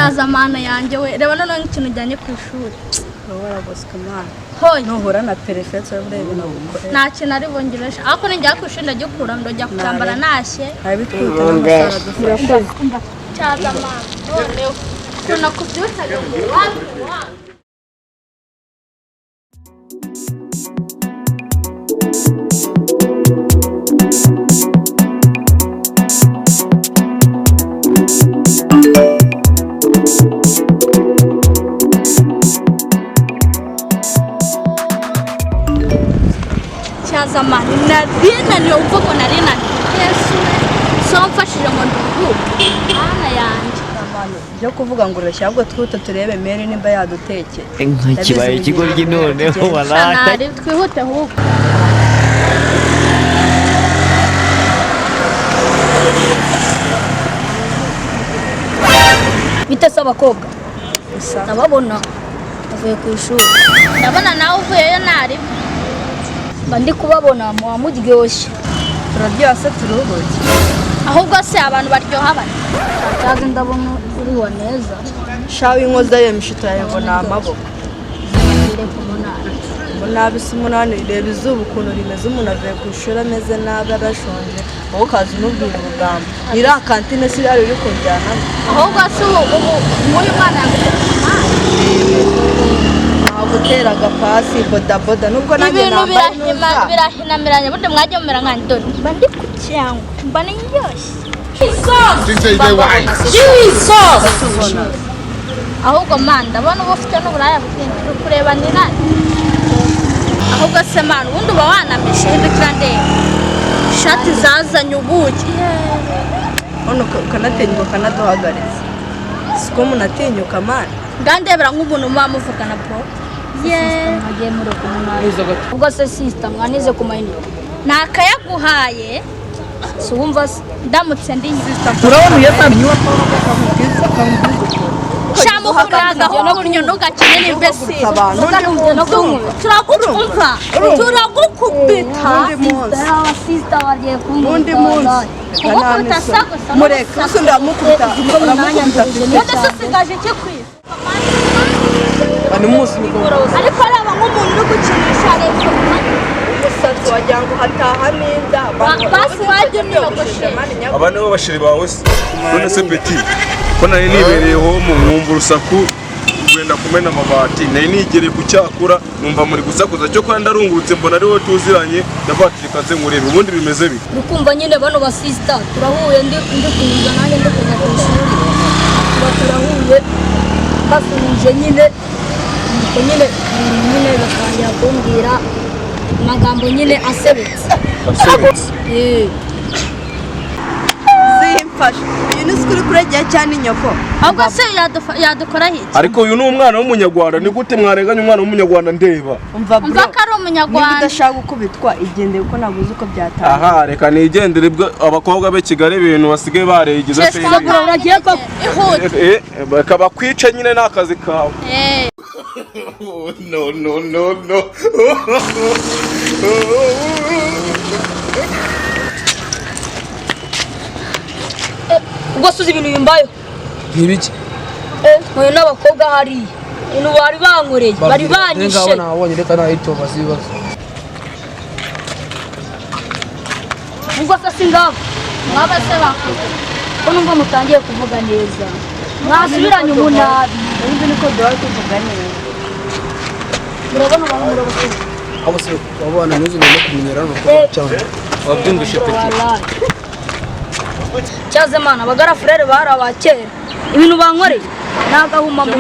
cyaza mana yanjye we reba none ikintu ujyanye ku ishuri wowe bosika mana hoye nuhura na perefeto urebe no gukora nta kintu ari bongeresha ariko ninjya ku ishuri ndagikura ndojya kuyambara nashye abitwita n'amasara dufite cyaza mana noneho kuna kubyuta wapi zamani nadina ni ubwoko narina Yesu so mfashije ngo nduhuke ana yanje byo kuvuga ngo urashyabwo twuta turebe mere nimba yaduteke inka kibaye ikigo ry'inoneho barata twihute huko bitese abakobwa ndababona bavuye ku ishuri ndabona nawe uvuyeyo nari bandi kubabona muba muryoshye turaryoshye turuhuke ahubwo se abantu baryoha bane cyaje ndabona uri wa neza shawe inkoza ye mishito yabona amaboko nabise umunani reba izuba ukuntu rimeze umuntu avuye ku ishuri ameze nabi arashonje wowe ukaza umubwira ubugambo iriya kantine si yari uri kujyana ahubwo se ubu uyu mwana gutera agapasi bodaboda nubwo nanjye nambaye ibintu birahinamiranye burya mwajya mumera nka ndoni mba ndi ku cyangwa mba niryoshye ahubwo man ndabona uba ufite n'uburaya bwinshi uri kureba ni nani ahubwo se man ubundi uba wanameshe hindukira ndeba ishati zazanye ubuki hano ukanatinyuka ukanaduhagaritse siko umuntu atinyuka man ngandebera nk'umuntu muba muvugana bro mwagiye muri kumunani ubwo se sister mwanize ku mayinite nakayaguhaye si wumva ndamutse ndi sister urabona iyo tamyiwa akamubwiza shamuhuraga n'uburyo ntugakine n'imbesi turagukubita sister bagiye undi munsi kugukubita sagusa mureka gusa ndamukubita ndetse usigaje iki ku isi ni umunsi ariko araba nk'umuntu uri gukinisha leta umusatsi wagira ngo hatahamo inda basi wajya uniyogoshe aba nibo bashiri bawe se none se peti ko nari nibereyeho mu nkumva urusaku wenda kumena amabati nari nigereye ku cyakura numva muri gusakuza cyo kwa ndarungurutse mbona ari wowe tuziranye ndabatirika nze nkurebe ubundi bimeze bite urukumva nyine bano ba sister turahuye ndi kuza nanjye ndi kuza ku ishuri turahuye bafunje nyine batangira kumbwira amagambo nyine asebetse zimfashe uyu ni sikuri kuregera cyane inyoko ahubwo se yadukora hiki ariko uyu ni umwana w'umunyarwanda ni gute mwarenganya umwana w'umunyarwanda ndeba umva ko ari umunyarwanda niba udashaka gukubitwa igendere ko ntabwo uzi uko byatanga aha reka nigendere abakobwa b'e Kigali ibintu basigaye baregize se uragiye ko ihute bakaba kwica nyine n'akazi kawe no ubwo suzi ibintu bimbayo nk'ibiki mwe n'abakobwa hariya ibintu bari bankoreye bari banyishe nabonye reka nahito bazibaza ubwo se singabo mwaba se bakuze ko numva mutangiye kuvuga neza mwasubiranye umunabi ubundi niko duhora tuvuga neza murabona abantu murabakuze abo se abana n'uzi no kumenyera no cyane wabyumvishe peti cyaze mana abagara frere bari abakera ibintu bankoreye nagahuma mu